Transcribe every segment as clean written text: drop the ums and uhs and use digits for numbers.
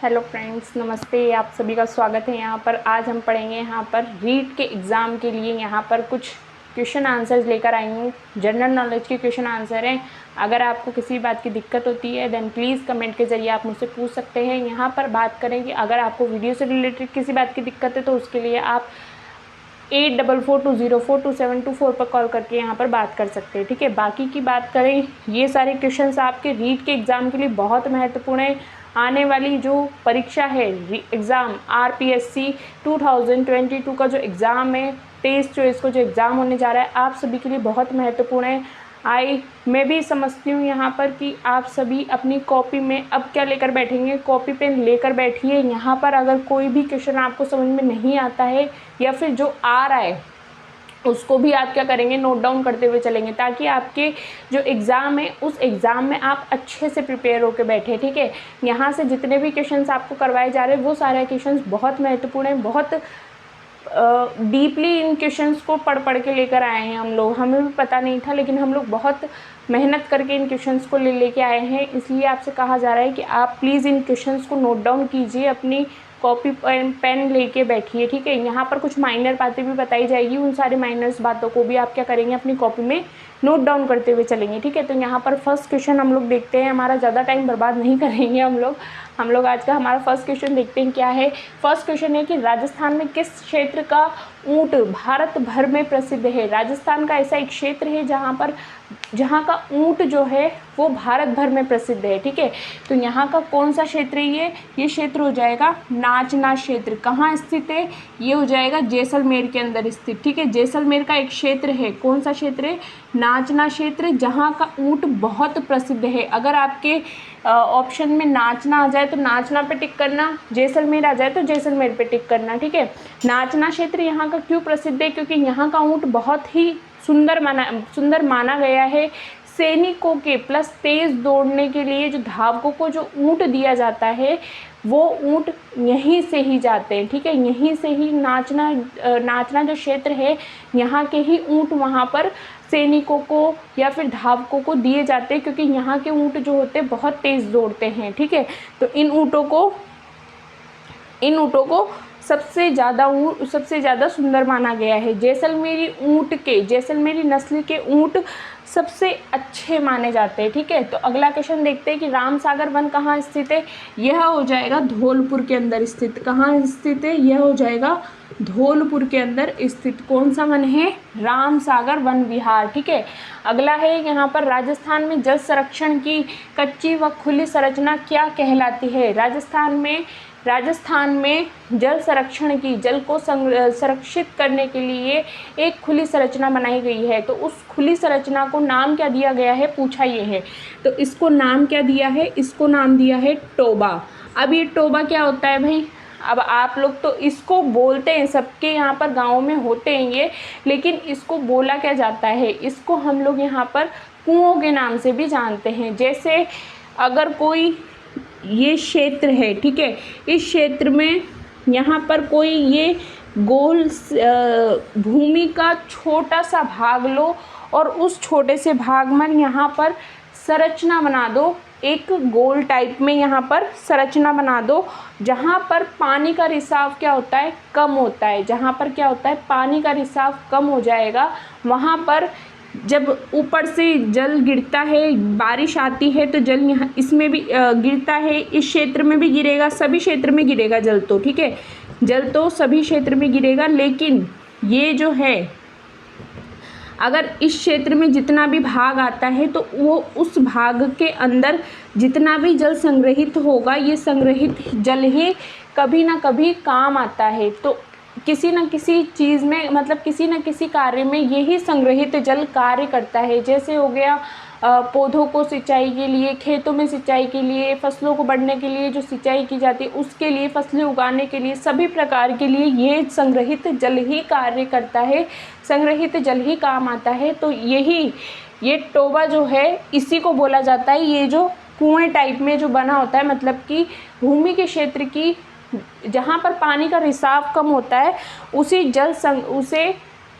Hello friends, नमस्ते। आप सभी का स्वागत है यहाँ पर। आज हम पढ़ेंगे यहाँ पर रीट के एग्ज़ाम के लिए यहाँ पर कुछ क्वेश्चन आंसर्स लेकर आई हूँ। जनरल नॉलेज के क्वेश्चन आंसर हैं। अगर आपको किसी बात की दिक्कत होती है देन प्लीज़ कमेंट के ज़रिए आप मुझसे पूछ सकते हैं। यहाँ पर बात करें कि अगर आपको वीडियो से रिलेटेड किसी बात की दिक्कत है तो उसके लिए आप 8442042724 पर कॉल करके यहाँ पर बात कर सकते हैं। ठीक है, बाकी की बात करें, ये सारे क्वेश्चंस आपके रीट के एग्ज़ाम के लिए बहुत महत्वपूर्ण है। आने वाली जो परीक्षा है एग्ज़ाम RPSC 2022 का जो एग्ज़ाम है 23-24 को जो एग्ज़ाम होने जा रहा है आप सभी के लिए बहुत महत्वपूर्ण है। मैं भी समझती हूँ यहाँ पर कि आप सभी अपनी कॉपी में अब क्या लेकर बैठेंगे, कॉपी पेन लेकर बैठिए। यहाँ पर अगर कोई भी क्वेश्चन आपको समझ में नहीं आता है या फिर जो आ रहा है उसको भी आप क्या करेंगे, नोट डाउन करते हुए चलेंगे, ताकि आपके जो एग्ज़ाम है उस एग्ज़ाम में आप अच्छे से प्रिपेयर होकर बैठे। ठीक है, यहाँ से जितने भी क्वेश्चंस आपको करवाए जा रहे हैं वो सारे क्वेश्चंस बहुत महत्वपूर्ण हैं। बहुत डीपली इन क्वेश्चंस को पढ़ के लेकर आए हैं हम लोग। हमें भी पता नहीं था लेकिन हम लोग बहुत मेहनत करके इन क्वेश्चंस को लेके आए हैं। इसलिए आपसे कहा जा रहा है कि आप प्लीज़ इन क्वेश्चंस को नोट डाउन कीजिए, अपनी कॉपी पेन लेके बैठिए। ठीक है, यहाँ पर कुछ माइनर बातें भी बताई जाएगी, उन सारी माइनर्स बातों को भी आप क्या करेंगे, अपनी कॉपी में नोट डाउन करते हुए चलेंगे। ठीक है, तो यहाँ पर फर्स्ट क्वेश्चन हम लोग देखते हैं। हमारा ज़्यादा टाइम बर्बाद नहीं करेंगे हम लोग आज का हमारा फर्स्ट क्वेश्चन देखते हैं क्या है। फर्स्ट क्वेश्चन है कि राजस्थान में किस क्षेत्र का ऊँट भारत भर में प्रसिद्ध है। राजस्थान का ऐसा एक क्षेत्र है जहाँ का ऊँट जो है वो भारत भर में प्रसिद्ध है। ठीक है, तो यहाँ का कौन सा क्षेत्र है ये क्षेत्र हो जाएगा नाचना क्षेत्र। कहाँ स्थित है, ये हो जाएगा जैसलमेर के अंदर स्थित। ठीक है, जैसलमेर का एक क्षेत्र है। कौन सा क्षेत्र है, नाचना क्षेत्र, जहाँ का ऊँट बहुत प्रसिद्ध है। अगर आपके ऑप्शन में नाचना आ जाए तो नाचना पे टिक करना, जैसलमेर आ जाए तो जैसलमेर पे टिक करना। ठीक है, नाचना क्षेत्र यहाँ का क्यों प्रसिद्ध है, क्योंकि यहाँ का ऊँट बहुत ही सुंदर माना गया है। सैनिकों के प्लस तेज़ दौड़ने के लिए जो धावकों को जो ऊँट दिया जाता है वो ऊँट यहीं से ही जाते हैं। ठीक है, यहीं से ही नाचना जो क्षेत्र है यहाँ के ही ऊँट वहाँ पर सैनिकों को या फिर धावकों को दिए जाते हैं, क्योंकि यहाँ के ऊँट जो होते हैं बहुत तेज़ दौड़ते हैं। ठीक है, तो इन ऊँटों को सबसे ज़्यादा सुंदर माना गया है। जैसलमेरी नस्ल के ऊँट सबसे अच्छे माने जाते हैं। ठीक है, तो अगला क्वेश्चन देखते हैं कि रामसागर वन कहाँ स्थित है। यह हो जाएगा धौलपुर के अंदर स्थित। कहाँ स्थित है, यह हो जाएगा धौलपुर के अंदर स्थित। कौन सा वन है, रामसागर वन विहार। ठीक है, अगला है यहाँ पर राजस्थान में जल संरक्षण की कच्ची व खुली संरचना क्या कहलाती है। राजस्थान में जल संरक्षण की, जल को संरक्षित करने के लिए एक खुली संरचना बनाई गई है। तो उस खुली संरचना को नाम क्या दिया गया है, पूछा ये है। तो इसको नाम क्या दिया है, इसको नाम दिया है टोबा। अब ये टोबा क्या होता है भाई, अब आप लोग तो इसको बोलते हैं, सबके यहाँ पर गाँव में होते हैं ये, लेकिन इसको बोला क्या जाता है, इसको हम लोग यहाँ पर कुओं के नाम से भी जानते हैं। जैसे अगर कोई ये क्षेत्र है, ठीक है, इस क्षेत्र में यहाँ पर कोई ये गोल भूमि का छोटा सा भाग लो और उस छोटे से भाग में यहाँ पर संरचना बना दो, एक गोल टाइप में यहाँ पर संरचना बना दो, जहाँ पर पानी का रिसाव क्या होता है, कम होता है। जहाँ पर क्या होता है, पानी का रिसाव कम हो जाएगा, वहाँ पर जब ऊपर से जल गिरता है, बारिश आती है, तो जल यहाँ इसमें भी गिरता है, इस क्षेत्र में भी गिरेगा, सभी क्षेत्र में गिरेगा जल तो। ठीक है, जल तो सभी क्षेत्र में गिरेगा, लेकिन ये जो है अगर इस क्षेत्र में जितना भी भाग आता है तो वो उस भाग के अंदर जितना भी जल संग्रहित होगा, ये संग्रहित जल ही कभी ना कभी काम आता है। तो किसी न किसी चीज़ में, मतलब किसी न किसी कार्य में यही संग्रहित जल कार्य करता है। जैसे हो गया पौधों को सिंचाई के लिए, खेतों में सिंचाई के लिए, फसलों को बढ़ने के लिए जो सिंचाई की जाती है उसके लिए, फसलें उगाने के लिए, सभी प्रकार के लिए ये संग्रहित जल ही कार्य करता है, संग्रहित जल ही काम आता है। तो ये टोबा जो है इसी को बोला जाता है। ये जो कुएं टाइप में जो बना होता है, मतलब कि भूमि के क्षेत्र की जहाँ पर पानी का रिसाव कम होता है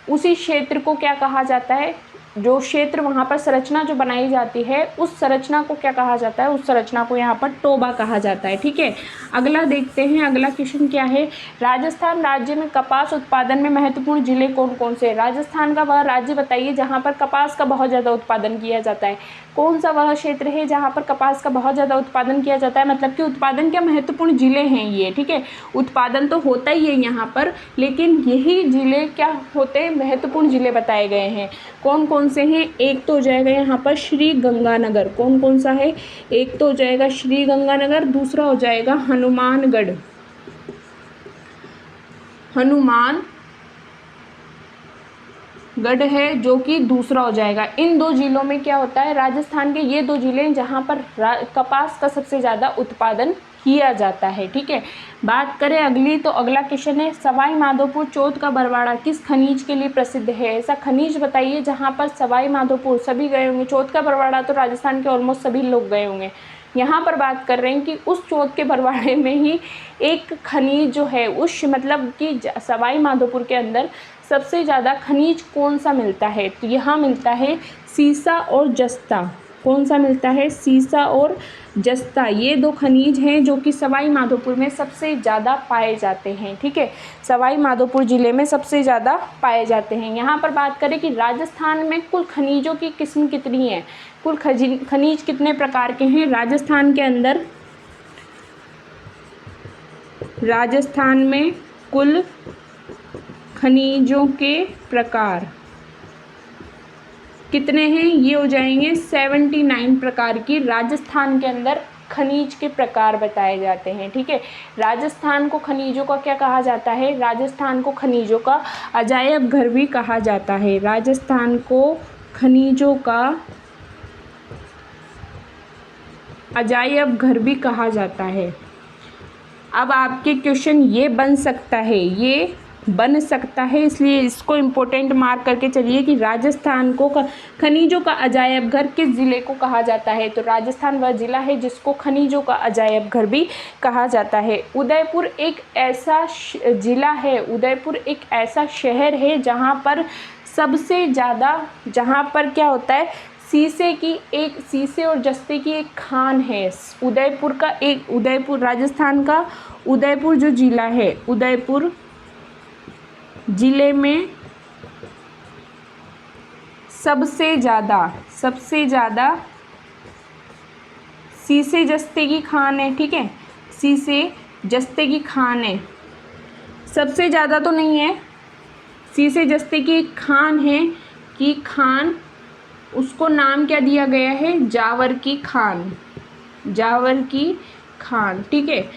उसी क्षेत्र को क्या कहा जाता है, जो क्षेत्र वहाँ पर संरचना जो बनाई जाती है उस संरचना को क्या कहा जाता है, उस संरचना को यहाँ पर टोबा कहा जाता है। ठीक है, अगला देखते हैं, अगला क्वेश्चन क्या है, राजस्थान राज्य में कपास उत्पादन में महत्वपूर्ण जिले कौन कौन से। राजस्थान का वह राज्य बताइए जहाँ पर कपास का बहुत ज़्यादा उत्पादन किया जाता है। कौन सा वह क्षेत्र है जहाँ पर कपास का बहुत ज़्यादा उत्पादन किया जाता है, मतलब कि उत्पादन क्या महत्वपूर्ण जिले हैं ये। ठीक है, उत्पादन तो होता ही है यहाँ पर, लेकिन यही जिले क्या होते हैं, महत्वपूर्ण जिले बताए गए हैं। कौन कौन से हैं, एक तो हो जाएगा यहाँ पर श्री गंगानगर। कौन कौन सा है, एक तो हो जाएगा श्री गंगानगर, दूसरा हो जाएगा हनुमानगढ़, हनुमानगढ़ है जो कि दूसरा हो जाएगा। इन दो जिलों में क्या होता है, राजस्थान के ये दो जिले हैं जहाँ पर कपास का सबसे ज़्यादा उत्पादन किया जाता है। ठीक है, बात करें अगली, तो अगला क्वेश्चन है, सवाई माधोपुर चौथ का बरवाड़ा किस खनिज के लिए प्रसिद्ध है। ऐसा खनिज बताइए जहाँ पर सवाई माधोपुर, सभी गए होंगे, चौथ का बरवाड़ा तो राजस्थान के ऑलमोस्ट सभी लोग गए होंगे। यहाँ पर बात कर रहे हैं कि उस चौथ के बरवाड़े में ही एक खनिज जो है, उस मतलब कि सवाई माधोपुर के अंदर सबसे ज़्यादा खनिज कौन सा मिलता है, तो यहाँ मिलता है सीसा और जस्ता। कौन सा मिलता है, सीसा और जस्ता, ये दो खनिज हैं जो कि सवाई माधोपुर में सबसे ज़्यादा पाए जाते हैं। ठीक है, सवाई माधोपुर ज़िले में सबसे ज़्यादा पाए जाते हैं। यहाँ पर बात करें कि राजस्थान में कुल खनिजों की किस्म कितनी है, कुल खनिज कितने प्रकार के हैं राजस्थान के अंदर। राजस्थान में कुल खनिजों के प्रकार कितने हैं, ये हो जाएंगे 79 प्रकार की राजस्थान के अंदर खनिज के प्रकार बताए जाते हैं। ठीक है, राजस्थान को खनिजों का क्या कहा जाता है, राजस्थान को खनिजों का अजायब घर भी कहा जाता है। राजस्थान को खनिजों का अजायब घर भी कहा जाता है। अब आपके क्वेश्चन ये बन सकता है, ये बन सकता है, इसलिए इसको इम्पोर्टेंट मार्क करके चलिए कि राजस्थान को खनिजों का अजायब घर किस ज़िले को कहा जाता है। तो राजस्थान वह ज़िला है जिसको खनिजों का अजायब घर भी कहा जाता है। उदयपुर एक ऐसा ज़िला है, उदयपुर एक ऐसा शहर है जहाँ पर सबसे ज़्यादा, जहाँ पर क्या होता है, सीसे और जस्ते की एक खान है। उदयपुर का एक, उदयपुर राजस्थान का उदयपुर जो ज़िला है, उदयपुर ज़िले में सबसे ज़्यादा सीसे जस्ते की खान है। ठीक है, सीसे जस्ते की खान है, सबसे ज़्यादा तो नहीं है, सीसे जस्ते की एक खान है कि खान, उसको नाम क्या दिया गया है, जावर की खान, जावर की खान। ठीक है,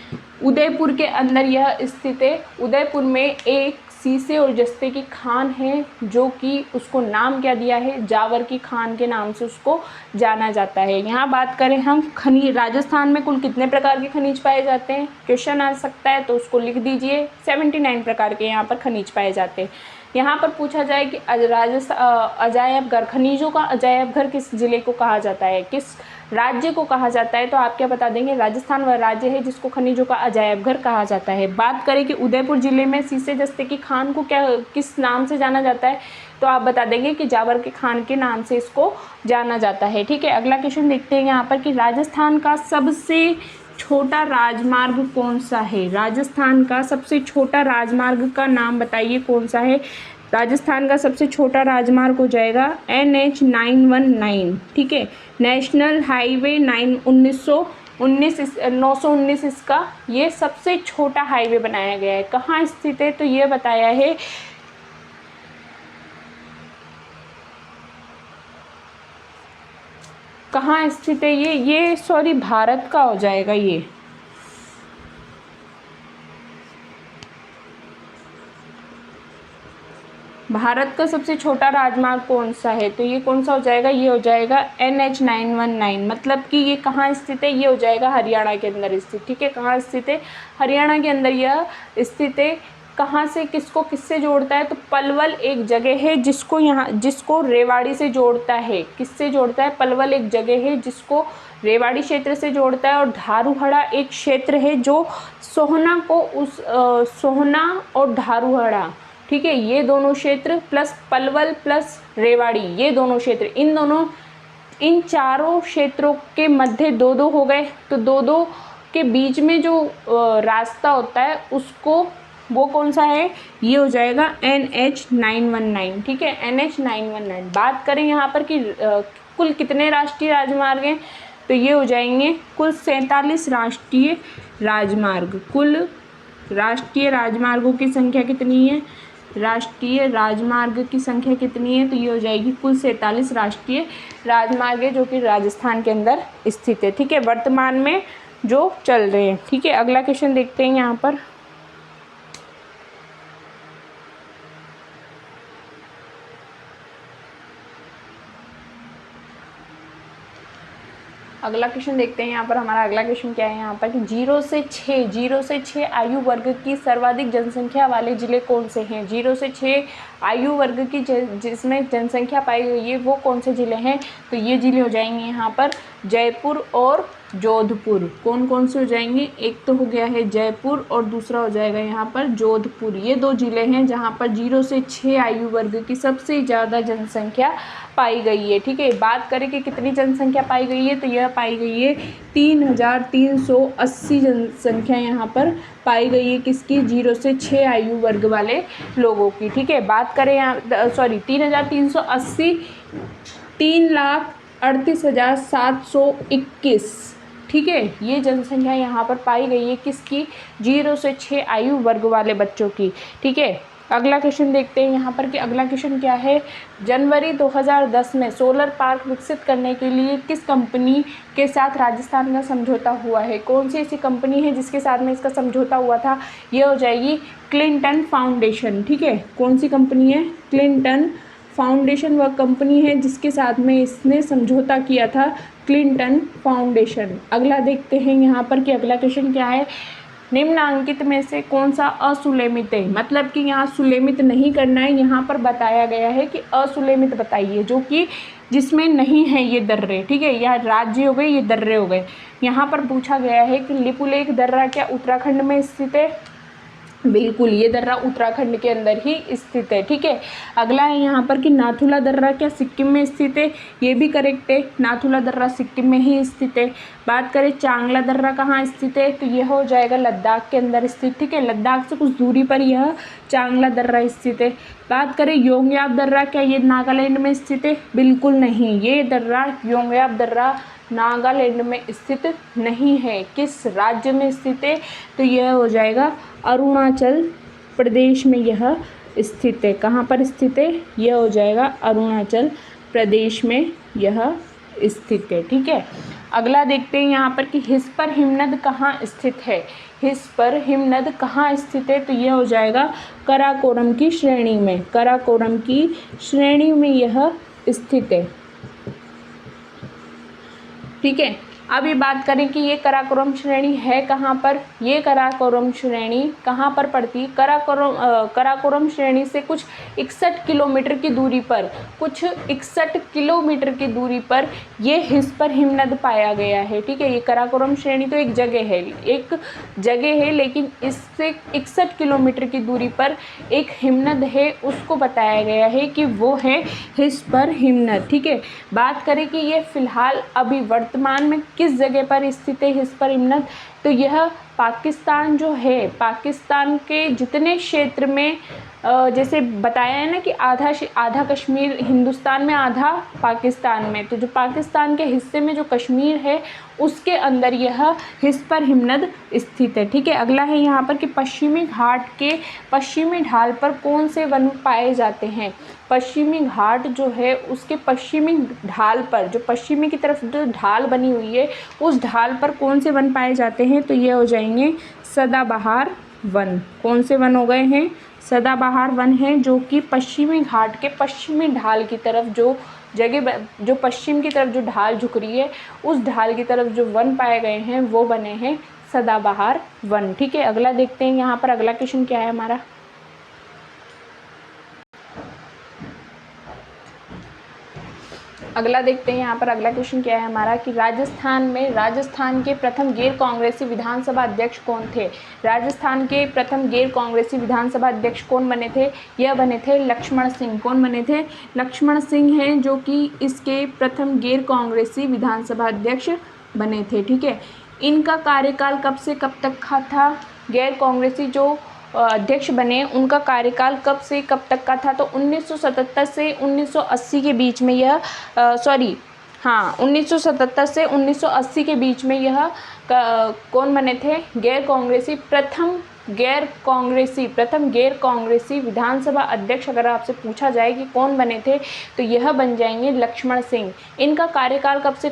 उदयपुर के अंदर यह स्थित है। उदयपुर में एक सीसे और जस्ते की खान है जो कि उसको नाम क्या दिया है, जावर की खान के नाम से उसको जाना जाता है। यहाँ बात करें हम खनिज, राजस्थान में कुल कितने प्रकार के खनिज पाए जाते हैं, क्वेश्चन आ सकता है तो उसको लिख दीजिए। 79 प्रकार के यहाँ पर खनिज पाए जाते हैं। यहाँ पर पूछा जाए कि अजायब घर, खनिजों का अजायब घर किस जिले को कहा जाता है, किस राज्य को कहा जाता है, तो आप क्या बता देंगे, राजस्थान वह राज्य है जिसको खनिजों का अजायब घर कहा जाता है। बात करें कि उदयपुर जिले में सीसे जस्ते की खान को क्या, किस नाम से जाना जाता है, तो आप बता देंगे कि जावर के खान के नाम से इसको जाना जाता है। ठीक है, अगला क्वेश्चन देखते हैं यहाँ पर कि राजस्थान का सबसे छोटा राजमार्ग कौन सा है। राजस्थान का सबसे छोटा राजमार्ग का नाम बताइए कौन सा है। राजस्थान का सबसे छोटा राजमार्ग हो जाएगा NH 919। ठीक है, नेशनल हाईवे 919 इसका ये सबसे छोटा हाईवे बनाया गया है। कहाँ स्थित है, तो ये बताया है कहाँ स्थित है, ये सॉरी भारत का हो जाएगा। ये भारत का सबसे छोटा राजमार्ग कौन सा है, तो ये कौन सा हो जाएगा, ये हो जाएगा NH 919। मतलब कि ये कहाँ स्थित है, ये हो जाएगा हरियाणा के अंदर स्थित। ठीक है, कहाँ स्थित है, हरियाणा के अंदर यह स्थित है। कहाँ से किसको किससे जोड़ता है, तो पलवल एक जगह है जिसको रेवाड़ी से जोड़ता है। किससे जोड़ता है, पलवल एक जगह है जिसको रेवाड़ी क्षेत्र से जोड़ता है। और धारूहड़ा एक क्षेत्र है जो सोहना को सोहना और धारूहड़ा ठीक है, ये दोनों क्षेत्र प्लस पलवल प्लस रेवाड़ी, ये दोनों क्षेत्र, इन चारों क्षेत्रों के मध्य 2-2 हो गए, तो 2-2 के बीच में जो रास्ता होता है उसको, वो कौन सा है, ये हो जाएगा NH 919, ठीक है, NH 919। बात करें यहाँ पर कि कुल कितने राष्ट्रीय राजमार्ग हैं, तो ये हो जाएंगे कुल 47 राष्ट्रीय राजमार्ग। कुल राष्ट्रीय राजमार्गों की संख्या कितनी है, राष्ट्रीय राजमार्ग की संख्या कितनी है, तो ये हो जाएगी कुल 47 राष्ट्रीय राजमार्ग है जो कि राजस्थान के अंदर स्थित है, ठीक है, वर्तमान में जो चल रहे हैं, ठीक है। अगला क्वेश्चन देखते हैं यहाँ पर। अगला क्वेश्चन देखते हैं यहाँ पर। हमारा अगला क्वेश्चन क्या है यहाँ पर कि 0 से 6 आयु वर्ग की सर्वाधिक जनसंख्या वाले जिले कौन से हैं। 0 से 6 आयु वर्ग की जिसमें जनसंख्या पाई गई है वो कौन से जिले हैं, तो ये जिले हो जाएंगे यहाँ पर जयपुर और जोधपुर। कौन कौन से हो जाएंगे, एक तो हो गया है जयपुर और दूसरा हो जाएगा यहाँ पर जोधपुर। ये 2 जिले हैं जहाँ पर 0 से 6 आयु वर्ग की सबसे ज़्यादा जनसंख्या पाई गई है, ठीक है। बात करें कि कितनी जनसंख्या पाई गई है, तो यह पाई गई है 3380 जनसंख्या यहाँ पर पाई गई है किसकी, 0 से 6 आयु वर्ग वाले लोगों की, ठीक है। बात करें यहाँ 3380, 3,38,721, ठीक है, ये जनसंख्या यहाँ पर पाई गई है किसकी, 0 से 6 आयु वर्ग वाले बच्चों की, ठीक है। अगला क्वेश्चन देखते हैं यहाँ पर कि अगला क्वेश्चन क्या है। जनवरी 2010 में सोलर पार्क विकसित करने के लिए किस कंपनी के साथ राजस्थान का समझौता हुआ है। कौन सी ऐसी कंपनी है जिसके साथ में इसका समझौता हुआ था, ये हो जाएगी क्लिंटन फाउंडेशन, ठीक है। कौन सी कंपनी है, क्लिंटन फाउंडेशन वह कंपनी है जिसके साथ में इसने समझौता किया था, क्लिंटन फाउंडेशन। अगला देखते हैं यहाँ पर कि अगला क्वेश्चन क्या है। निम्नांकित में से कौन सा असुलेमित है, मतलब कि यहाँ सुलेमित नहीं करना है, यहाँ पर बताया गया है कि असुलेमित बताइए, जो कि जिसमें नहीं है ये दर्रे, ठीक है, या राज्य हो गए, ये दर्रे हो गए। यहाँ पर पूछा गया है कि लिपुलेख दर्रा क्या उत्तराखंड में स्थित है, बिल्कुल, ये दर्रा उत्तराखंड के अंदर ही स्थित है, ठीक है। अगला है यहाँ पर कि नाथुला दर्रा क्या सिक्किम में स्थित है, ये भी करेक्ट है, नाथुला दर्रा सिक्किम में ही स्थित है। बात करें चांगला दर्रा कहाँ स्थित है, तो यह हो जाएगा लद्दाख के अंदर स्थित, ठीक है, लद्दाख से कुछ दूरी पर यह चांगला दर्रा स्थित है। बात करें योंगयाब दर्रा क्या ये नागालैंड में स्थित है, बिल्कुल नहीं, ये दर्रा योंगयाब दर्रा नागालैंड में स्थित नहीं है। किस राज्य में स्थित है, तो यह हो जाएगा अरुणाचल प्रदेश में यह स्थित है। कहाँ पर स्थित है, यह हो जाएगा अरुणाचल प्रदेश में यह स्थित है, ठीक है। अगला देखते हैं यहाँ पर कि हिस्पर हिमनद कहाँ स्थित है। हिस्पर हिमनद कहाँ स्थित है, तो यह हो जाएगा काराकोरम की श्रेणी में, काराकोरम की श्रेणी में यह स्थित है, ठीक है। अब ये बात करें कि ये काराकोरम श्रेणी है कहाँ पर, ये काराकोरम श्रेणी कहाँ पर पड़ती है। काराकोरम श्रेणी से कुछ 61 किलोमीटर की दूरी पर, कुछ 61 किलोमीटर की दूरी पर ये हिस्पर हिमनद पाया गया है, ठीक है। ये काराकोरम श्रेणी तो एक जगह है, लेकिन इससे 61 किलोमीटर की दूरी पर एक हिमनद है, उसको बताया गया है कि वो है हिस्पर हिमनद, ठीक है। बात करें कि ये फिलहाल अभी वर्तमान में किस जगह पर स्थित है हिस्पर हिमनद, तो यह पाकिस्तान जो है, पाकिस्तान के जितने क्षेत्र में जैसे बताया है ना कि आधा कश्मीर हिंदुस्तान में, आधा पाकिस्तान में, तो जो पाकिस्तान के हिस्से में जो कश्मीर है उसके अंदर यह हिस्पर हिमनद स्थित है, ठीक है। अगला है यहाँ पर कि पश्चिमी घाट के पश्चिमी ढाल पर कौन से वन पाए जाते हैं। पश्चिमी घाट जो है उसके पश्चिमी ढाल पर, जो पश्चिमी की तरफ जो ढाल बनी हुई है उस ढाल पर कौन से वन पाए जाते हैं, तो ये हो जाएंगे सदाबहार वन। कौन से वन हो गए हैं, सदाबहार वन है, जो कि पश्चिमी घाट के पश्चिमी ढाल की तरफ जो जो पश्चिम की तरफ जो ढाल झुक रही है उस ढाल की तरफ जो वन पाए गए हैं वो बने हैं सदाबहार वन, ठीक है। अगला देखते हैं यहाँ पर अगला क्वेश्चन क्या है हमारा। अगला देखते हैं यहाँ पर अगला क्वेश्चन क्या है हमारा कि राजस्थान के प्रथम गैर कांग्रेसी विधानसभा अध्यक्ष कौन थे। राजस्थान के प्रथम गैर कांग्रेसी विधानसभा अध्यक्ष कौन बने थे, यह बने थे लक्ष्मण सिंह। कौन बने थे, लक्ष्मण सिंह हैं जो कि इसके प्रथम गैर कांग्रेसी विधानसभा अध्यक्ष बने थे। ठीक है, इनका कार्यकाल कब से कब तक का था, गैर कांग्रेसी जो अध्यक्ष बने उनका कार्यकाल कब से कब तक का था, तो 1977 से 1980 के बीच में यह 1977 से 1980 के बीच में यह कौन बने थे, प्रथम गैर कांग्रेसी विधानसभा अध्यक्ष। अगर आपसे पूछा जाए कि कौन बने थे तो यह बन जाएंगे लक्ष्मण सिंह। इनका कार्यकाल कब से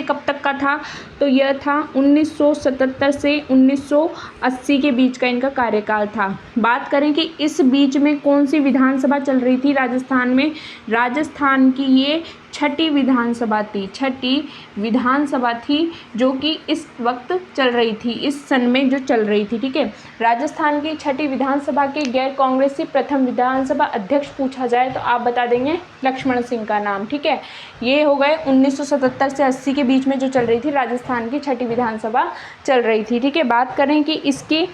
कब तक का था, तो यह था 1977 से 1980 के बीच का इनका कार्यकाल था। बात करें कि इस बीच में कौन सी विधानसभा चल रही थी राजस्थान में, राजस्थान की ये छठी विधानसभा थी जो कि इस वक्त चल रही थी, इस सन में जो चल रही थी। ठीक है, राजस्थान की छठी विधानसभा के गैर कांग्रेसी प्रथम विधानसभा अध्यक्ष पूछा जाए तो आप बता देंगे लक्ष्मण सिंह का नाम। ठीक है, ये हो गए 1977 से 80 के बीच में जो चल रही थी राजस्थान की छठी विधानसभा चल रही थी। ठीक है, बात करें कि इसकी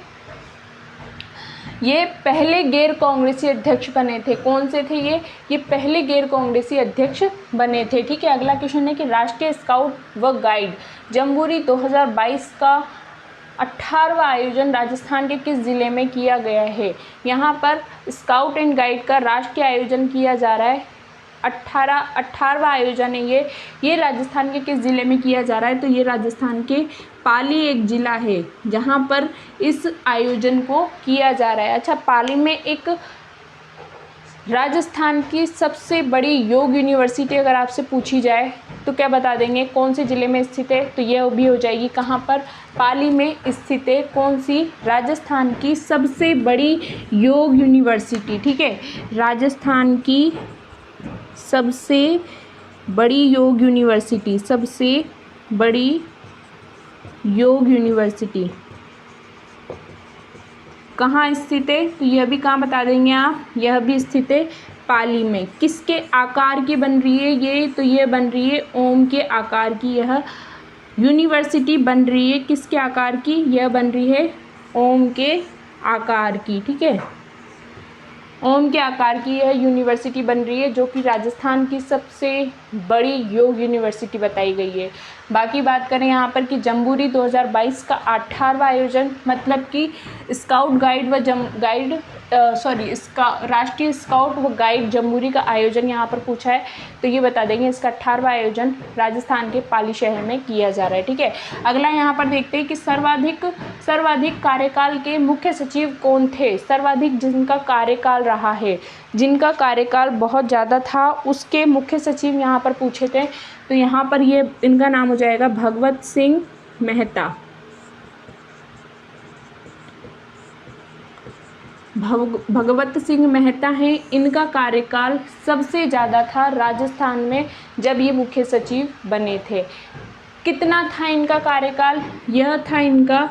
ये पहले गैर कांग्रेसी अध्यक्ष बने थे। कौन से थे ये पहले गैर कांग्रेसी अध्यक्ष बने थे। ठीक है, अगला क्वेश्चन है कि राष्ट्रीय स्काउट व गाइड जम्बूरी 2022 का 18वां आयोजन राजस्थान के किस ज़िले में किया गया है। यहाँ पर स्काउट एंड गाइड का राष्ट्रीय आयोजन किया जा रहा है, 18वां आयोजन है ये राजस्थान के किस ज़िले में किया जा रहा है, तो ये राजस्थान के पाली एक ज़िला है जहाँ पर इस आयोजन को किया जा रहा है। अच्छा, पाली में एक राजस्थान की सबसे बड़ी योग यूनिवर्सिटी अगर आपसे पूछी जाए तो क्या बता देंगे, कौन से ज़िले में स्थित है, तो यह भी हो जाएगी कहाँ पर, पाली में स्थित है। कौन सी, राजस्थान की सबसे बड़ी योग यूनिवर्सिटी। ठीक है, राजस्थान की सबसे बड़ी योग यूनिवर्सिटी कहाँ स्थित है, तो यह भी कहाँ बता देंगे आप, यह भी स्थित है पाली में। किसके आकार की बन रही है ये, तो ये बन रही है ओम के आकार की, यह यूनिवर्सिटी बन रही है किसके आकार की, यह बन रही है ओम के आकार की। ठीक है, ओम के आकार की यह यूनिवर्सिटी बन रही है जो कि राजस्थान की सबसे बड़ी योग यूनिवर्सिटी बताई गई है। बाकी बात करें यहाँ पर कि जम्बूरी 2022 का 18वां आयोजन, मतलब कि राष्ट्रीय स्काउट व गाइड जम्बूरी का आयोजन यहाँ पर पूछा है तो ये बता देंगे इसका 18वां आयोजन राजस्थान के पाली शहर में किया जा रहा है। ठीक है, अगला यहाँ पर देखते हैं कि सर्वाधिक कार्यकाल के मुख्य सचिव कौन थे। सर्वाधिक जिनका कार्यकाल रहा है, जिनका कार्यकाल बहुत ज़्यादा था, उसके मुख्य सचिव यहाँ पर पूछे थे तो यहाँ पर ये इनका नाम हो जाएगा भगवत सिंह मेहता। भगवत सिंह मेहता हैं, इनका कार्यकाल सबसे ज़्यादा था राजस्थान में जब ये मुख्य सचिव बने थे। कितना था इनका कार्यकाल, यह था इनका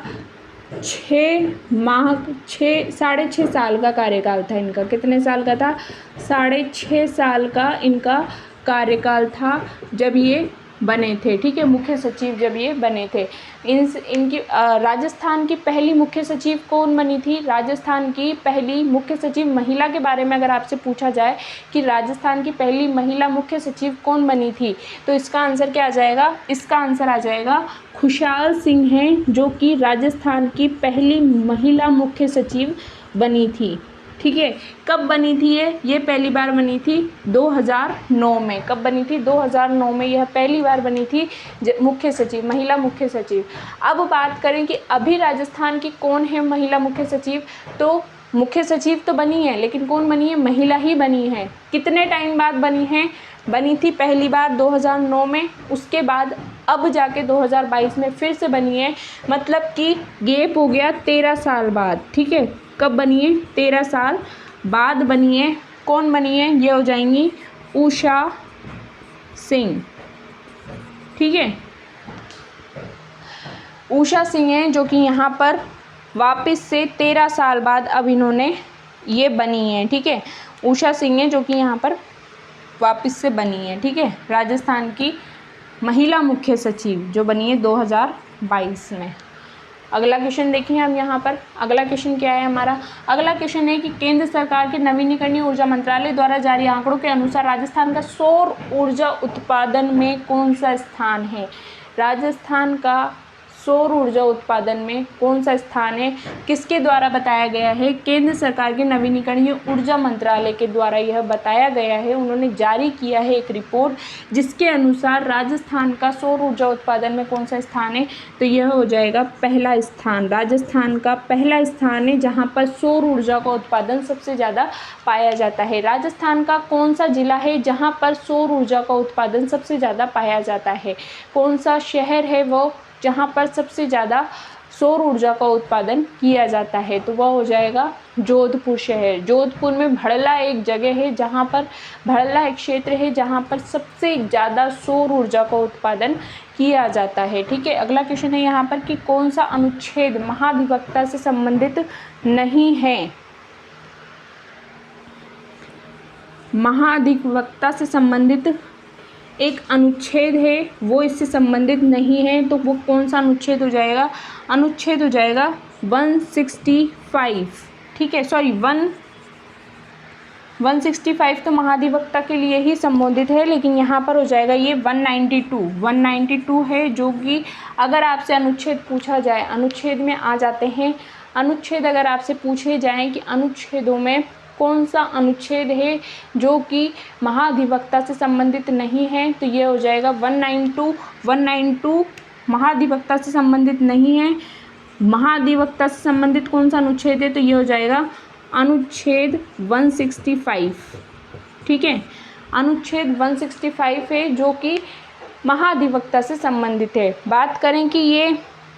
6.5 साल का कार्यकाल था इनका। कितने साल का था, 6.5 साल का इनका कार्यकाल था जब ये बने थे। ठीक है, मुख्य सचिव जब ये बने थे। इनकी राजस्थान की पहली मुख्य सचिव कौन बनी थी, राजस्थान की पहली मुख्य सचिव महिला के बारे में अगर आपसे पूछा जाए कि राजस्थान की पहली महिला मुख्य सचिव कौन बनी थी तो इसका आंसर क्या आ जाएगा, इसका आंसर आ जाएगा खुशहाल सिंह हैं जो कि राजस्थान की पहली महिला मुख्य सचिव बनी थी। ठीक है, कब बनी थी ये पहली बार बनी थी 2009 में। कब बनी थी, 2009 में यह पहली बार बनी थी मुख्य सचिव, महिला मुख्य सचिव। अब बात करें कि अभी राजस्थान की कौन है महिला मुख्य सचिव, तो मुख्य सचिव तो बनी है लेकिन कौन बनी है, महिला ही बनी है। कितने टाइम बाद बनी है, बनी थी पहली बार 2009 में, उसके बाद अब जाके 2022 में फिर से बनी है, मतलब कि गैप हो गया 13 साल बाद। ठीक है, कब बनी है, 13 साल बाद बनी है। कौन बनी है, ये हो जाएंगी उषा सिंह। ठीक है, उषा सिंह हैं जो कि यहाँ पर वापस से 13 साल बाद अब इन्होंने ये बनी है। ठीक है, उषा सिंह हैं जो कि यहाँ पर वापस से बनी है, ठीक है। राजस्थान की महिला मुख्य सचिव जो बनी है 2022 में। अगला क्वेश्चन देखें हम यहाँ पर। अगला क्वेश्चन क्या है हमारा? अगला क्वेश्चन है कि केंद्र सरकार के नवीनीकरणीय ऊर्जा मंत्रालय द्वारा जारी आंकड़ों के अनुसार राजस्थान का सौर ऊर्जा उत्पादन में कौन सा स्थान है? राजस्थान का सौर ऊर्जा उत्पादन में कौन सा स्थान है? किसके द्वारा बताया गया है? केंद्र सरकार के नवीनीकरणीय ऊर्जा मंत्रालय के द्वारा यह बताया गया है। उन्होंने जारी किया है एक रिपोर्ट जिसके अनुसार राजस्थान का सौर ऊर्जा उत्पादन में कौन सा स्थान है? तो यह हो जाएगा पहला स्थान। राजस्थान का पहला स्थान है जहाँ पर सौर ऊर्जा का उत्पादन सबसे ज़्यादा पाया जाता है। राजस्थान का कौन सा जिला है जहाँ पर सौर ऊर्जा का उत्पादन सबसे ज़्यादा पाया जाता है? कौन सा शहर है वो जहाँ पर सबसे ज़्यादा सौर ऊर्जा का उत्पादन किया जाता है? तो वह हो जाएगा जोधपुर शहर। जोधपुर में भड़ला एक जगह है जहाँ पर, भड़ला एक क्षेत्र है जहाँ पर सबसे ज़्यादा सौर ऊर्जा का उत्पादन किया जाता है, ठीक है। अगला क्वेश्चन है यहाँ पर कि कौन सा अनुच्छेद महाधिवक्ता से संबंधित नहीं है? महाधिवक्ता से संबंधित एक अनुच्छेद है वो इससे संबंधित नहीं है, तो वो कौन सा अनुच्छेद हो जाएगा? अनुच्छेद हो जाएगा 165, ठीक है। सॉरी 165 तो महाधिवक्ता के लिए ही संबोधित है, लेकिन यहाँ पर हो जाएगा ये 192 है, जो कि अगर आपसे अनुच्छेद पूछा जाए, अनुच्छेद में आ जाते हैं। अनुच्छेद अगर आपसे पूछे जाएं कि अनुच्छेदों में कौन सा अनुच्छेद है जो कि महाधिवक्ता से संबंधित नहीं है, तो ये हो जाएगा 192 महाधिवक्ता से संबंधित नहीं है। महाधिवक्ता से संबंधित कौन सा अनुच्छेद है? तो ये हो जाएगा अनुच्छेद 165, ठीक है। अनुच्छेद 165 है जो कि महाधिवक्ता से संबंधित है। बात करें कि ये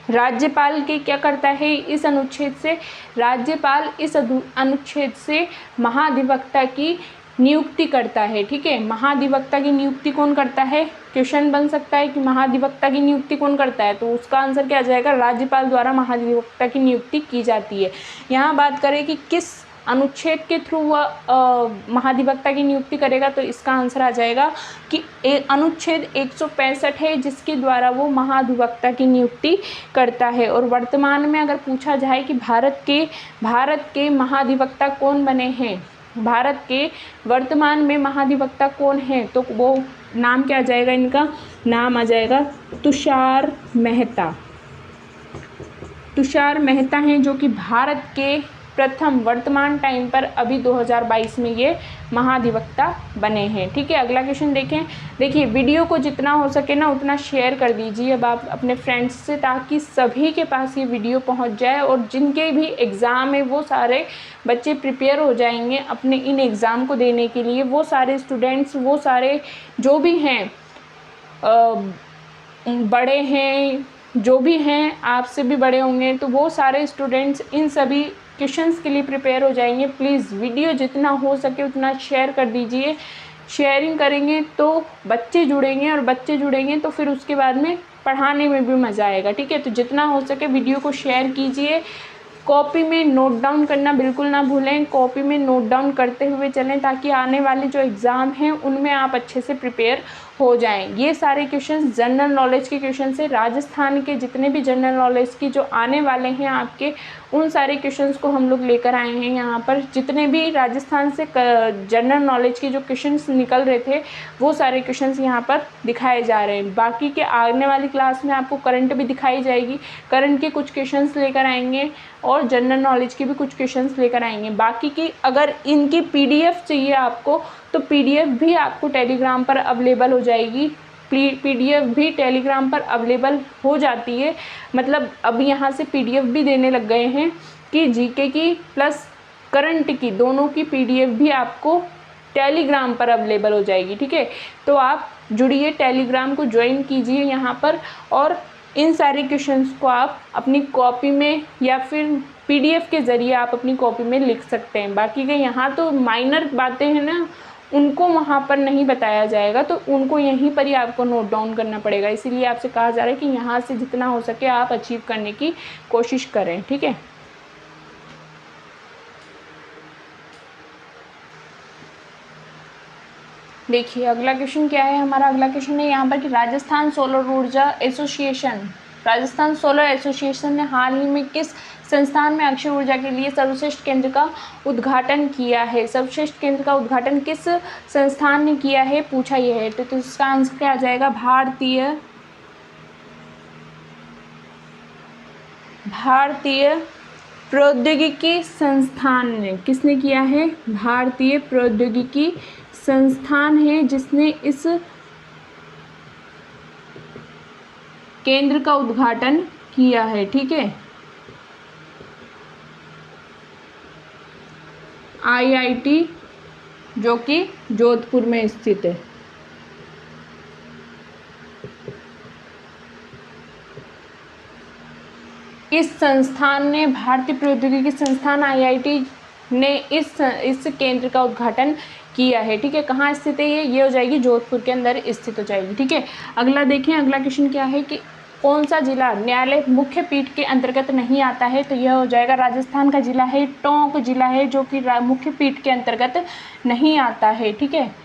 राज्यपाल के क्या करता है इस अनुच्छेद से? राज्यपाल इस अनुच्छेद से महाधिवक्ता की नियुक्ति करता है, ठीक है। महाधिवक्ता की नियुक्ति कौन करता है? क्वेश्चन बन सकता है कि महाधिवक्ता की नियुक्ति कौन करता है, तो उसका आंसर क्या आ जाएगा? राज्यपाल द्वारा महाधिवक्ता की नियुक्ति की जाती है। यहाँ बात करें कि किस अनुच्छेद के थ्रू वह महाधिवक्ता की नियुक्ति करेगा, तो इसका आंसर आ जाएगा कि अनुच्छेद 165 है जिसके द्वारा वो महाधिवक्ता की नियुक्ति करता है। और वर्तमान में अगर पूछा जाए कि भारत के महाधिवक्ता कौन बने हैं, भारत के वर्तमान में महाधिवक्ता कौन है, तो वो नाम क्या आ जाएगा? इनका नाम आ जाएगा तुषार मेहता। तुषार मेहता हैं जो कि भारत के प्रथम वर्तमान टाइम पर अभी 2022 में ये महाधिवक्ता बने हैं, ठीक है। अगला क्वेश्चन देखें। देखिए वीडियो को जितना हो सके ना उतना शेयर कर दीजिए अब आप अपने फ्रेंड्स से, ताकि सभी के पास ये वीडियो पहुंच जाए और जिनके भी एग्ज़ाम है वो सारे बच्चे प्रिपेयर हो जाएंगे अपने इन एग्ज़ाम को देने के लिए। वो सारे स्टूडेंट्स, वो सारे जो भी हैं, बड़े हैं, जो भी हैं आपसे भी बड़े होंगे, तो वो सारे स्टूडेंट्स इन सभी क्वेश्चंस के लिए प्रिपेयर हो जाएंगे। प्लीज़ वीडियो जितना हो सके उतना शेयर कर दीजिए। शेयरिंग करेंगे तो बच्चे जुड़ेंगे और बच्चे जुड़ेंगे तो फिर उसके बाद में पढ़ाने में भी मज़ा आएगा, ठीक है। तो जितना हो सके वीडियो को शेयर कीजिए। कॉपी में नोट डाउन करना बिल्कुल ना भूलें, कॉपी में नोट डाउन करते हुए चलें ताकि आने वाले जो एग्ज़ाम हैं उनमें आप अच्छे से प्रिपेयर हो जाएं। ये सारे क्वेश्चंस जनरल नॉलेज के क्वेश्चन से, राजस्थान के जितने भी जनरल नॉलेज की जो आने वाले हैं आपके, उन सारे क्वेश्चंस को हम लोग लेकर आए हैं यहाँ पर। जितने भी राजस्थान से जनरल नॉलेज के जो क्वेश्चंस निकल रहे थे वो सारे क्वेश्चंस यहाँ पर दिखाए जा रहे हैं। बाकी के आने वाली क्लास में आपको करंट भी दिखाई जाएगी, करंट के कुछ क्वेश्चंस लेकर आएंगे और जनरल नॉलेज के भी कुछ क्वेश्चंस लेकर आएंगे। बाकी की अगर इनकी PDF चाहिए आपको तो PDF भी आपको टेलीग्राम पर अवेलेबल हो जाएगी। PDF भी टेलीग्राम पर अवेलेबल हो जाती है, मतलब अब यहाँ से PDF भी देने लग गए हैं कि GK की प्लस करंट की दोनों की PDF भी आपको टेलीग्राम पर अवेलेबल हो जाएगी, ठीक है। तो आप जुड़िए, टेलीग्राम को ज्वाइन कीजिए यहाँ पर और इन सारे क्वेश्चंस को आप अपनी कॉपी में या फिर PDF के ज़रिए आप अपनी कॉपी में लिख सकते हैं। बाकी के यहाँ तो माइनर बातें हैं ना, उनको वहाँ पर नहीं बताया जाएगा, तो उनको यहीं पर ही आपको नोट डाउन करना पड़ेगा। इसीलिए आपसे कहा जा रहा है कि यहाँ से जितना हो सके आप अचीव करने की कोशिश करें, ठीक है। देखिए अगला क्वेश्चन क्या है हमारा, अगला क्वेश्चन है यहाँ पर कि राजस्थान सोलर ऊर्जा एसोसिएशन, राजस्थान सोलर एसोसिएशन ने हाल ही में किस संस्थान में अक्षय ऊर्जा के लिए सर्वश्रेष्ठ केंद्र का उद्घाटन किया है। सर्वश्रेष्ठ केंद्र का उद्घाटन किस संस्थान ने किया है, पूछा यह है। तो इसका आंसर क्या आ जाएगा, भारतीय प्रौद्योगिकी संस्थान ने, किसने किया है, भारतीय प्रौद्योगिकी संस्थान है जिसने इस केंद्र का उद्घाटन किया है। ठीक है, IIT जो कि जोधपुर में स्थित है। इस संस्थान ने, भारतीय प्रौद्योगिकी संस्थान IIT ने इस केंद्र का उद्घाटन किया है। ठीक है, कहाँ स्थित है ये हो जाएगी जोधपुर के अंदर स्थित हो जाएगी। ठीक है, अगला देखें, अगला क्वेश्चन क्या है कि कौन सा जिला न्यायालय मुख्य पीठ के अंतर्गत नहीं आता है। तो यह हो जाएगा राजस्थान का जिला है टोंक जिला है जो कि मुख्य पीठ के अंतर्गत नहीं आता है। ठीक है,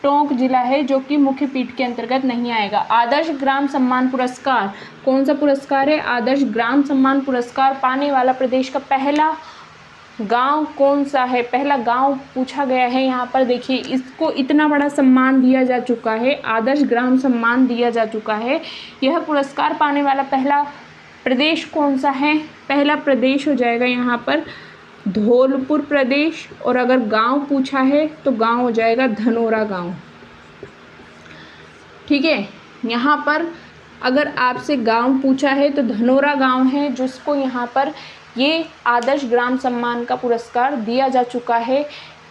टोंक जिला है जो कि मुख्य पीठ के अंतर्गत नहीं आएगा। आदर्श ग्राम सम्मान पुरस्कार, कौन सा पुरस्कार है, आदर्श ग्राम सम्मान पुरस्कार पाने वाला प्रदेश का पहला गांव कौन सा है, पहला गांव पूछा गया है यहाँ पर। देखिए इसको इतना बड़ा सम्मान दिया जा चुका है, आदर्श ग्राम सम्मान दिया जा चुका है। यह पुरस्कार पाने वाला पहला प्रदेश कौन सा है, पहला प्रदेश हो जाएगा यहाँ पर धौलपुर प्रदेश। और अगर गांव पूछा है तो गांव हो जाएगा धनोरा गांव। ठीक है, यहाँ पर अगर आपसे गांव पूछा है तो धनोरा गांव है जिसको यहाँ पर ये आदर्श ग्राम सम्मान का पुरस्कार दिया जा चुका है।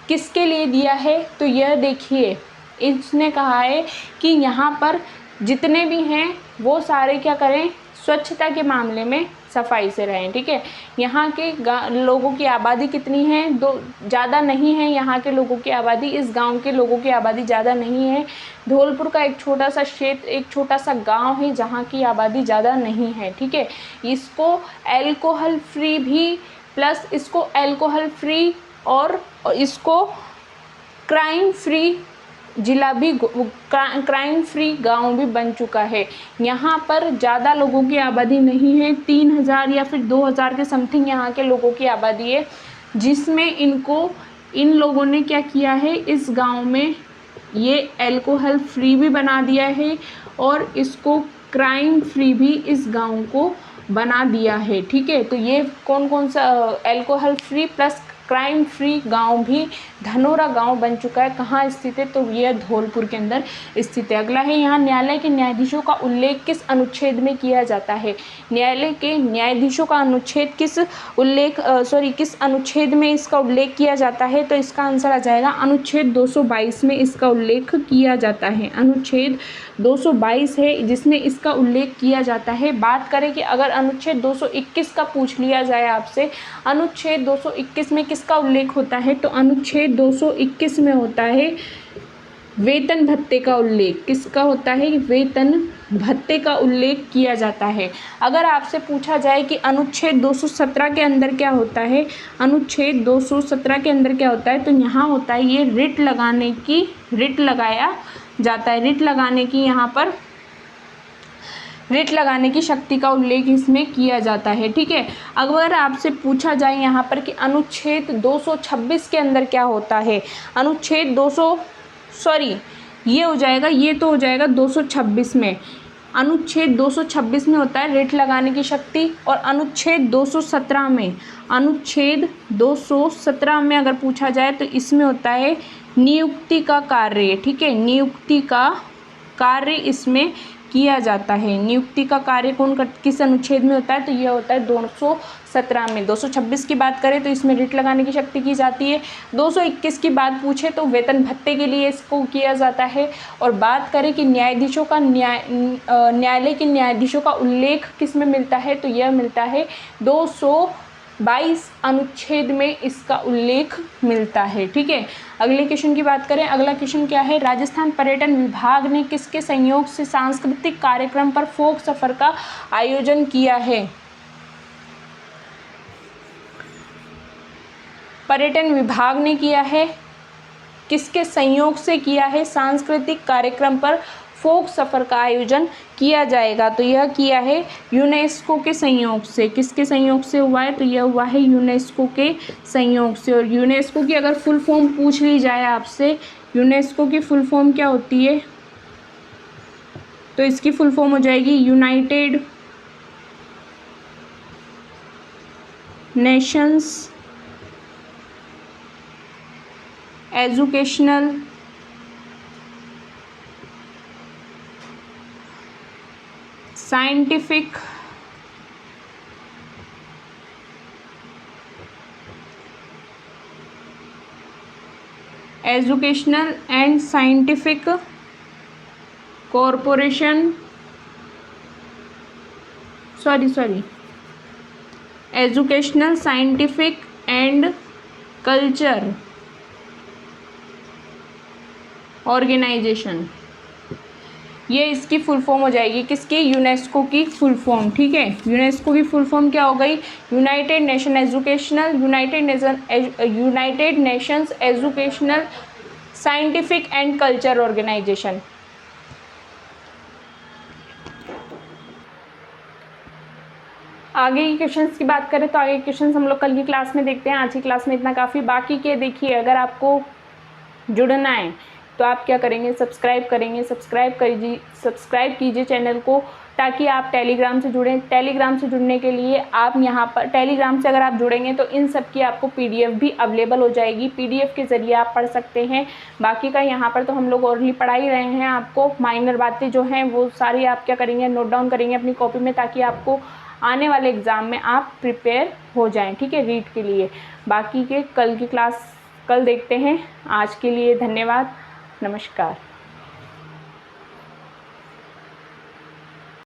किसके लिए दिया है, तो यह देखिए इसने कहा है कि यहाँ पर जितने भी हैं वो सारे क्या करें, स्वच्छता के मामले में सफाई से रहें। ठीक है, यहाँ के लोगों की आबादी कितनी है, ज़्यादा नहीं है यहाँ के लोगों की आबादी, इस गांव के लोगों की आबादी ज़्यादा नहीं है। धौलपुर का एक छोटा सा क्षेत्र, एक छोटा सा गांव है जहाँ की आबादी ज़्यादा नहीं है। ठीक है, इसको एल्कोहल फ्री भी प्लस इसको एल्कोहल फ्री और इसको क्राइम फ्री जिला भी, क्राइम फ्री गांव भी बन चुका है। यहाँ पर ज़्यादा लोगों की आबादी नहीं है, 3000 या फिर 2000 के समथिंग यहाँ के लोगों की आबादी है, जिसमें इन लोगों ने क्या किया है, इस गांव में ये एल्कोहल फ्री भी बना दिया है और इसको क्राइम फ्री भी इस गांव को बना दिया है। ठीक है, तो ये कौन सा alcohol free plus crime free गांव भी धनोरा गांव बन चुका है। कहाँ स्थित है, तो यह धौलपुर के अंदर स्थित है। अगला है यहाँ न्यायालय के न्यायाधीशों का उल्लेख किस अनुच्छेद में किया जाता है। न्यायालय के न्यायाधीशों का अनुच्छेद किस अनुच्छेद में इसका उल्लेख किया जाता है, तो इसका आंसर आ जाएगा अनुच्छेद 222 में इसका उल्लेख किया जाता है। अनुच्छेद 222 है जिसमें इसका उल्लेख किया जाता है। बात करें कि अगर अनुच्छेद 221 का पूछ लिया जाए आपसे, अनुच्छेद 221 में किसका उल्लेख होता है, तो अनुच्छेद 221 में होता है वेतन भत्ते का उल्लेख। किसका होता है, वेतन भत्ते का उल्लेख किया जाता है। अगर आपसे पूछा जाए कि अनुच्छेद 217 के अंदर क्या होता है, अनुच्छेद 217 के अंदर क्या होता है, तो यहाँ होता है ये रिट लगाया जाता है। रिट लगाने की यहाँ पर रिट लगाने की शक्ति का उल्लेख इसमें किया जाता है। ठीक है, अगर आपसे पूछा जाए यहाँ पर कि अनुच्छेद 226 के अंदर क्या होता है, अनुच्छेद ये हो जाएगा 226 में। अनुच्छेद 226 में होता है रिट लगाने की शक्ति, और अनुच्छेद 217 में अगर पूछा जाए तो इसमें होता है नियुक्ति का कार्य। ठीक है, नियुक्ति का कार्य इसमें किया जाता है। नियुक्ति का कार्य किस अनुच्छेद में होता है, तो यह होता है 217 में। 226 की बात करें तो इसमें रिट लगाने की शक्ति की जाती है। 221 की बात पूछे तो वेतन भत्ते के लिए इसको किया जाता है। और बात करें कि न्यायालय के न्यायाधीशों का उल्लेख किस में मिलता है, तो यह मिलता है 222 अनुच्छेद में इसका उल्लेख मिलता है। ठीक है, अगले क्वेश्चन की बात करें। अगला क्वेश्चन क्या है, राजस्थान पर्यटन विभाग ने किसके संयोग से सांस्कृतिक कार्यक्रम पर फोक सफर का आयोजन किया है। पर्यटन विभाग ने किया है किसके संयोग से किया है? सांस्कृतिक कार्यक्रम पर फोक सफ़र का आयोजन किया जाएगा। तो यह किया है यूनेस्को के संयोग से। किसके संयोग से हुआ है? तो यह हुआ है यूनेस्को के संयोग से। और यूनेस्को की अगर फुल फॉर्म पूछ ली जाए आपसे, यूनेस्को की फुल फॉर्म क्या होती है? तो इसकी फुल फॉर्म हो जाएगी United Nations educational scientific educational and scientific corporation educational scientific and culture organization, ये इसकी फुल फॉर्म हो जाएगी। किसकी? यूनेस्को की फुल फॉर्म। ठीक है, यूनेस्को की फुल फॉर्म क्या हो गई? United Nations educational scientific and culture organization. आगे की क्वेश्चंस की बात करें तो आगे क्वेश्चंस हम लोग कल की क्लास में देखते हैं। आज की क्लास में इतना काफ़ी। बाकी के देखिए, अगर आपको जुड़ना है तो आप क्या करेंगे? सब्सक्राइब कीजिए चैनल को, ताकि आप टेलीग्राम से जुड़ें। टेलीग्राम से जुड़ने के लिए आप यहाँ पर टेलीग्राम से अगर आप जुड़ेंगे तो इन सब की आपको पीडीएफ भी अवेलेबल हो जाएगी। पीडीएफ के ज़रिए आप पढ़ सकते हैं। बाकी का यहाँ पर तो हम लोग ओरली पढ़ा ही रहे हैं। आपको माइनर बातें जो हैं वो सारी आप क्या करेंगे? नोट डाउन करेंगे अपनी कॉपी में, ताकि आपको आने वाले एग्ज़ाम में आप प्रिपेयर हो जाएं। ठीक है, रीड के लिए। बाकी के कल की क्लास कल देखते हैं। आज के लिए धन्यवाद, नमस्कार।